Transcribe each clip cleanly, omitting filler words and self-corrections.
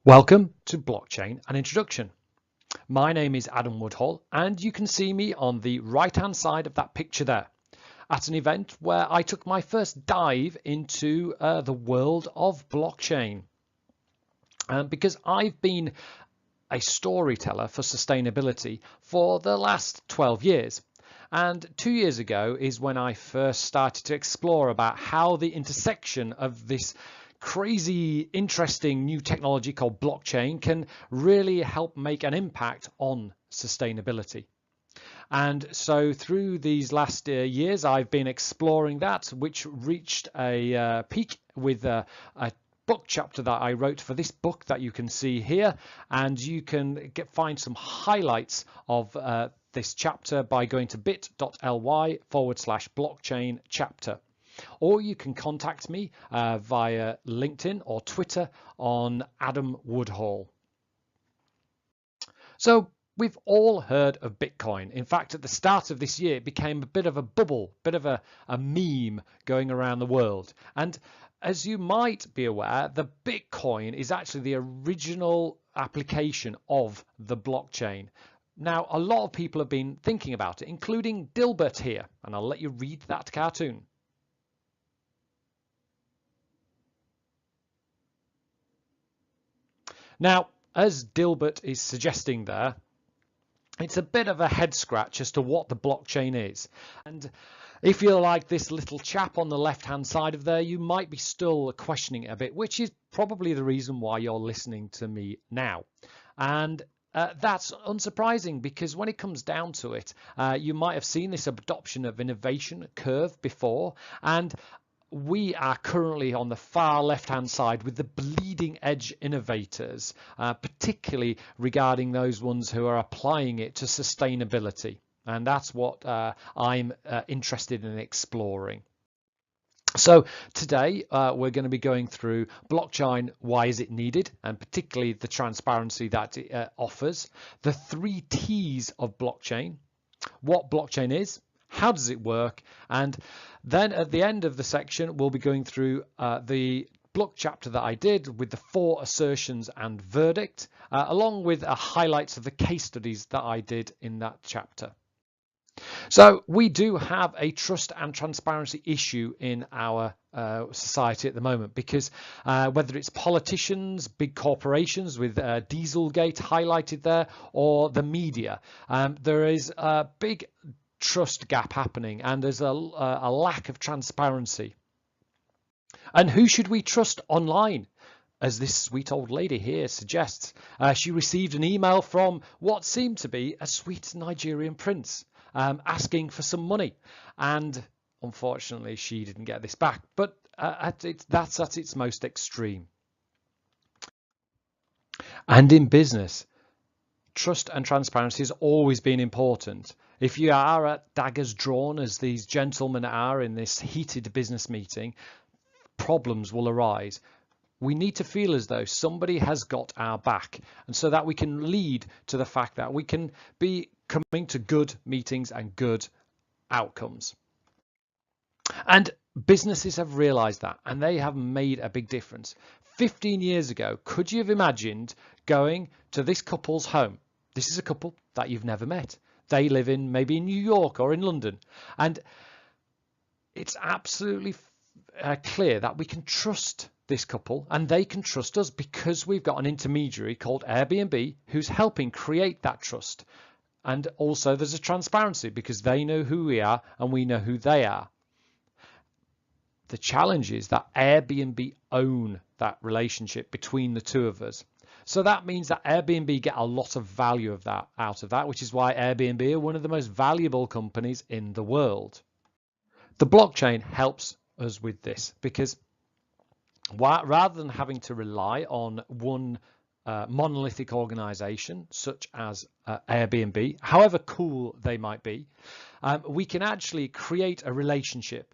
Welcome to Blockchain, an introduction. My name is Adam Woodhall, and you can see me on the right-hand side of that picture there at an event where I took my first dive into the world of blockchain. Because I've been a storyteller for sustainability for the last 12 years. And 2 years ago is when I first started to explore about how the intersection of this crazy, interesting new technology called blockchain can really help make an impact on sustainability. And so through these last years, I've been exploring that, which reached a peak with a book chapter that I wrote for this book that you can see here, and you can find some highlights of this chapter by going to bit.ly/blockchain chapter. Or you can contact me via LinkedIn or Twitter on Adam Woodhall. So we've all heard of Bitcoin. In fact, at the start of this year, it became a bit of a bubble, bit of a meme going around the world. And as you might be aware, the Bitcoin is actually the original application of the blockchain. Now, a lot of people have been thinking about it, including Dilbert here, and I'll let you read that cartoon. Now, as Dilbert is suggesting there, it's a bit of a head scratch as to what the blockchain is. And if you're like this little chap on the left-hand side of there, you might be still questioning it a bit, which is probably the reason why you're listening to me now. And that's unsurprising, because when it comes down to it, you might have seen this adoption of innovation curve before, and we are currently on the far left-hand side with the bleeding edge innovators, particularly regarding those ones who are applying it to sustainability. And that's what I'm interested in exploring. So today we're going to be going through blockchain, why is it needed, and particularly the transparency that it offers, the 3 T's of blockchain, what blockchain is, how does it work, and then at the end of the section we'll be going through the book chapter that I did with the 4 assertions and verdict, along with highlights of the case studies that I did in that chapter. So we do have a trust and transparency issue in our society at the moment, because whether it's politicians, big corporations with Dieselgate highlighted there, or the media, there is a big trust gap happening, and there's a lack of transparency. And who should we trust online? As this sweet old lady here suggests, she received an email from what seemed to be a sweet Nigerian prince asking for some money, and unfortunately she didn't get this back, but that's at its most extreme. And in business, trust and transparency has always been important. If you are at daggers drawn, as these gentlemen are in this heated business meeting, problems will arise. We need to feel as though somebody has got our back, and so that we can lead to the fact that we can be coming to good meetings and good outcomes. And businesses have realized that, and they have made a big difference. 15 years ago, could you have imagined going to this couple's home? This is a couple that you've never met. They live in maybe in New York or in London, and it's absolutely clear that we can trust this couple and they can trust us, because we've got an intermediary called Airbnb who's helping create that trust. And also there's a transparency, because they know who we are and we know who they are. The challenge is that Airbnb own that relationship between the two of us. So that means that Airbnb get a lot of value out of that, which is why Airbnb are one of the most valuable companies in the world. The blockchain helps us with this, because rather than having to rely on one monolithic organization such as Airbnb, however cool they might be, we can actually create a relationship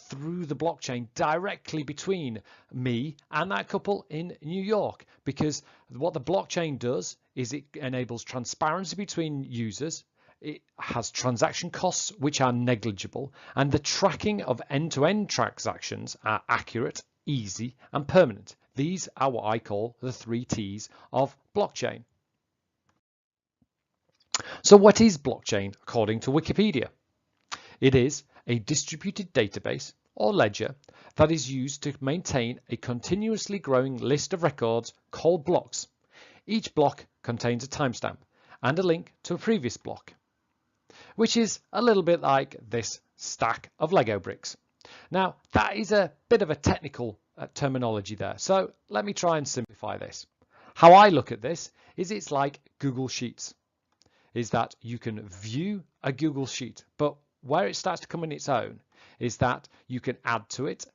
through the blockchain directly between me and that couple in New York, because what the blockchain does is it enables transparency between users. It has transaction costs which are negligible, and the tracking of end-to-end transactions are accurate easy, and permanent. These are what I call the 3 T's of blockchain. So what is blockchain according to Wikipedia? It is a distributed database or ledger that is used to maintain a continuously growing list of records called blocks. Each block contains a timestamp and a link to a previous block, which is a little bit like this stack of Lego bricks. Now, that is a bit of a technical terminology there, so let me try and simplify this. How I look at this is it's like Google Sheets, is that you can view a Google Sheet, but where it starts to come in its own is that you can add to it.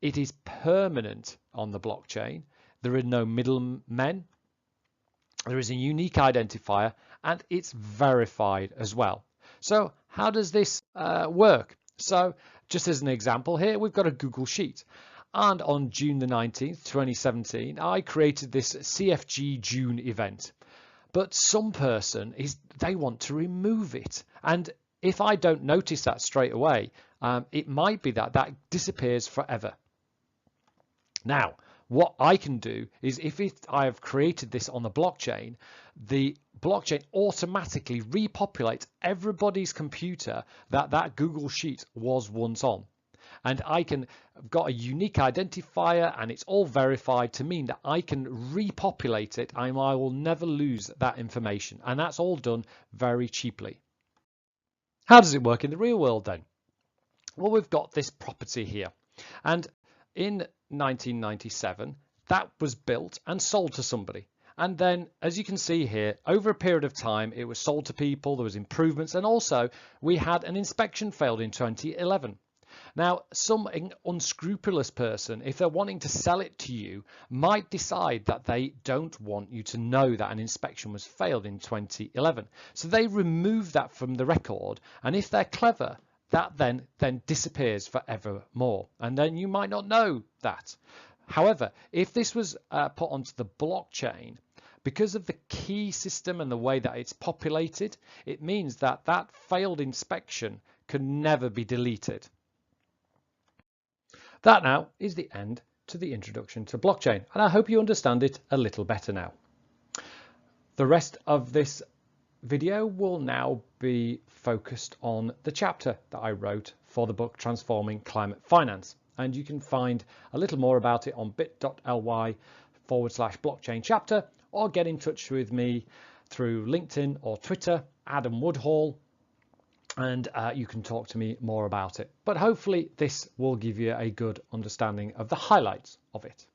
It is permanent on the blockchain. There are no middlemen. There is a unique identifier, and it's verified as well. So how does this work? So just as an example here, we've got a Google Sheet. And on June the 19th, 2017, I created this CFG June event. But some person they want to remove it. And if I don't notice that straight away, it might be that disappears forever. Now, what I can do is if I have created this on the blockchain automatically repopulates everybody's computer that Google Sheet was once on. And I've got a unique identifier, and it's all verified to mean that I can repopulate it and I will never lose that information. And that's all done very cheaply. How does it work in the real world then? Well, we've got this property here. And in 1997, that was built and sold to somebody. And then, as you can see here, over a period of time, it was sold to people, there was improvements, and also we had an inspection failed in 2011. Now, some unscrupulous person, if they're wanting to sell it to you, might decide that they don't want you to know that an inspection was failed in 2011. So they remove that from the record, and if they're clever, that then disappears forevermore, and then you might not know that. However, if this was put onto the blockchain, because of the key system and the way that it's populated, it means that that failed inspection can never be deleted. That now is the end to the introduction to blockchain, and I hope you understand it a little better now. The rest of this video will now be focused on the chapter that I wrote for the book Transforming Climate Finance, and you can find a little more about it on bit.ly/blockchain chapter, or get in touch with me through LinkedIn or Twitter, Adam Woodhall, and you can talk to me more about it. But hopefully this will give you a good understanding of the highlights of it.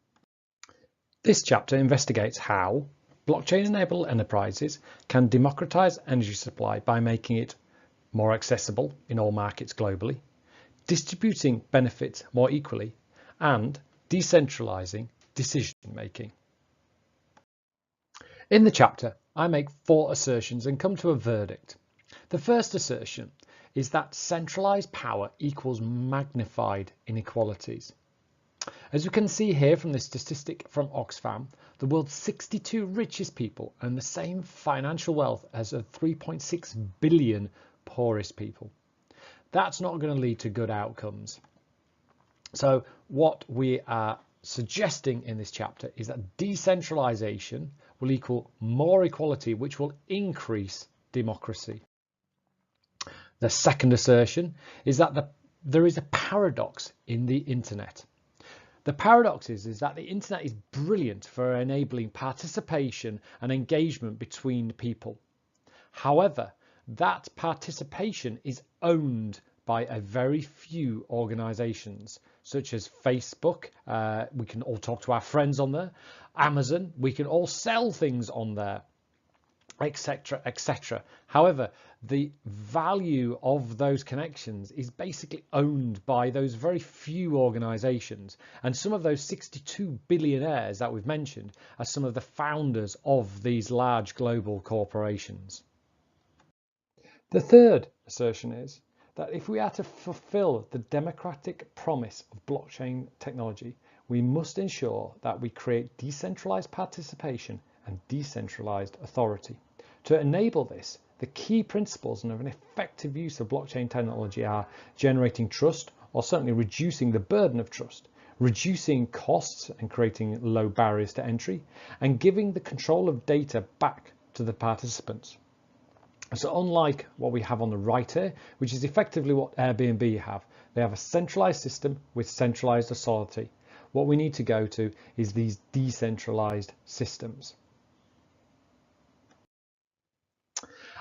This chapter investigates how blockchain-enabled enterprises can democratize energy supply by making it more accessible in all markets globally, distributing benefits more equally, and decentralizing decision-making. In the chapter, I make 4 assertions and come to a verdict. The first assertion is that centralized power equals magnified inequalities. As you can see here from this statistic from Oxfam, the world's 62 richest people own the same financial wealth as the 3.6 billion poorest people. That's not going to lead to good outcomes. So what we are suggesting in this chapter is that decentralization will equal more equality, which will increase democracy. The second assertion is that there is a paradox in the internet. The paradox is that the internet is brilliant for enabling participation and engagement between people. However, that participation is owned by a very few organizations, such as Facebook. We can all talk to our friends on there. Amazon, we can all sell things on there, etc., etc. However, the value of those connections is basically owned by those very few organizations, and some of those 62 billionaires that we've mentioned are some of the founders of these large global corporations. The third assertion is that if we are to fulfill the democratic promise of blockchain technology, we must ensure that we create decentralized participation and decentralized authority. To enable this, the key principles of an effective use of blockchain technology are generating trust, or certainly reducing the burden of trust, reducing costs and creating low barriers to entry, and giving the control of data back to the participants. So unlike what we have on the right here, which is effectively what Airbnb have, they have a centralized system with centralized authority. What we need to go to is these decentralized systems.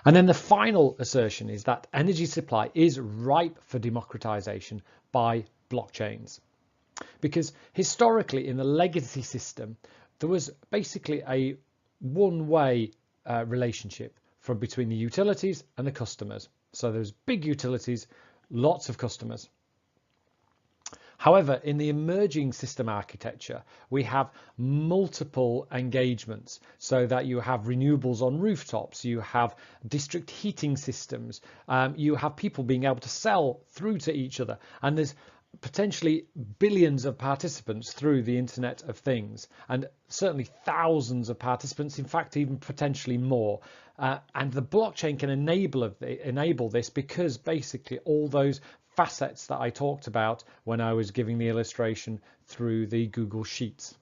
And then the final assertion is that energy supply is ripe for democratization by blockchains. Because historically in the legacy system, there was basically a one-way relationship from between the utilities and the customers. So there's big utilities, lots of customers. However, in the emerging system architecture, we have multiple engagements so that you have renewables on rooftops, you have district heating systems, you have people being able to sell through to each other, and there's potentially billions of participants through the Internet of Things, and certainly thousands of participants, in fact even potentially more, and the blockchain can enable this because basically all those facets that I talked about when I was giving the illustration through the Google Sheets.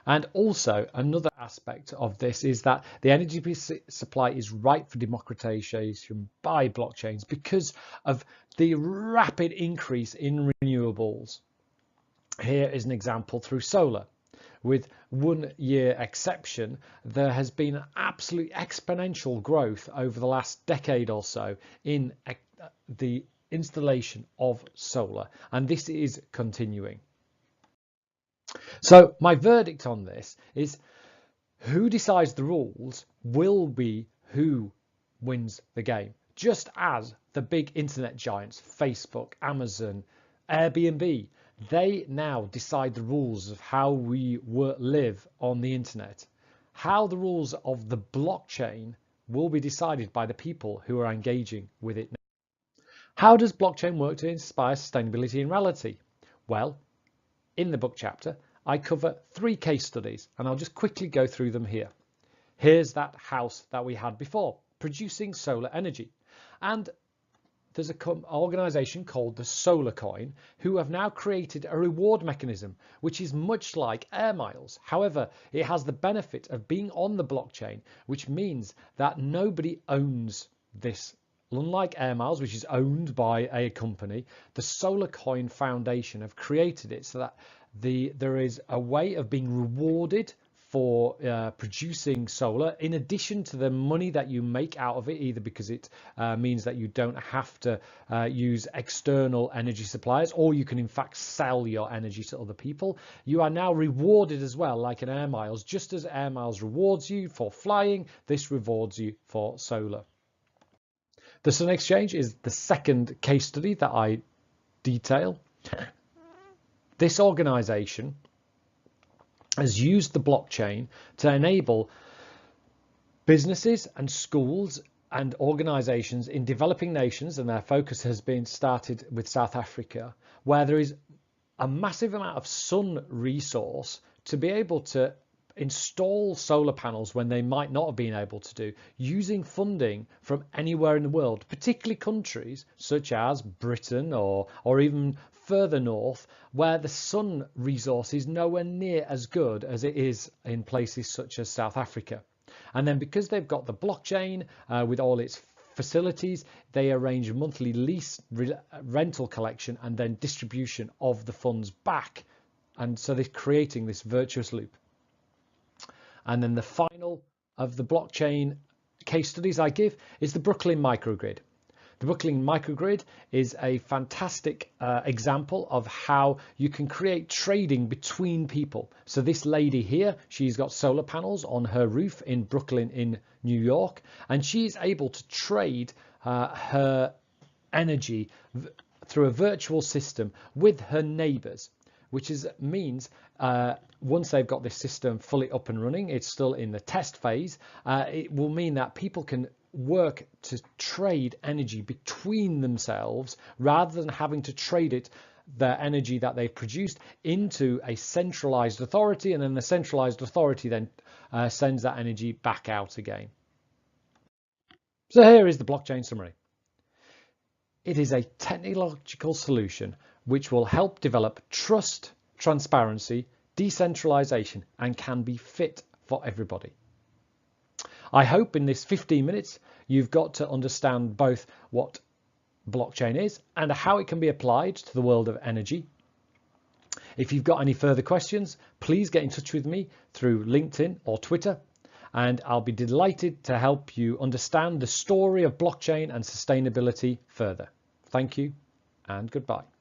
And also another aspect of this is that the energy supply is ripe for democratization by blockchains because of the rapid increase in renewables. Here is an example through solar. With 1 year exception, there has been an absolute exponential growth over the last decade or so in the installation of solar, and this is continuing. So my verdict on this is who decides the rules will be who wins the game. Just as the big internet giants, Facebook, Amazon, Airbnb, they now decide the rules of how we live on the internet. How the rules of the blockchain will be decided by the people who are engaging with it now. How does blockchain work to inspire sustainability in reality? Well, in the book chapter, I cover 3 case studies, and I'll just quickly go through them here. Here's that house that we had before, producing solar energy. And there's an organization called the Solar Coin who have now created a reward mechanism, which is much like air miles. However, it has the benefit of being on the blockchain, which means that nobody owns this. Unlike air miles, which is owned by a company, the Solar Coin Foundation have created it so that there is a way of being rewarded for producing solar, in addition to the money that you make out of it, either because it means that you don't have to use external energy suppliers, or you can in fact sell your energy to other people. You are now rewarded as well, like an air miles. Just as air miles rewards you for flying, this rewards you for solar. The Sun Exchange is the second case study that I detail. This organization has used the blockchain to enable businesses and schools and organizations in developing nations, and their focus has been started with South Africa, where there is a massive amount of sun resource to be able to install solar panels when they might not have been able to do, using funding from anywhere in the world, particularly countries such as Britain or even further north, where the sun resource is nowhere near as good as it is in places such as South Africa. And then because they've got the blockchain with all its facilities, they arrange monthly lease rental collection and then distribution of the funds back, and so they're creating this virtuous loop. And then the final of the blockchain case studies I give is the Brooklyn microgrid. The Brooklyn microgrid is a fantastic example of how you can create trading between people. So this lady here, she's got solar panels on her roof in Brooklyn in New York, and she's able to trade her energy through a virtual system with her neighbors, which means once they've got this system fully up and running, it's still in the test phase, it will mean that people can work to trade energy between themselves rather than having to trade it, their energy that they've produced, into a centralized authority, and then the centralized authority then sends that energy back out again. So here is the blockchain summary. It is a technological solution which will help develop trust, transparency, decentralization, and can be fit for everybody. I hope in this 15 minutes you've got to understand both what blockchain is and how it can be applied to the world of energy. If you've got any further questions, please get in touch with me through LinkedIn or Twitter, and I'll be delighted to help you understand the story of blockchain and sustainability further. Thank you and goodbye.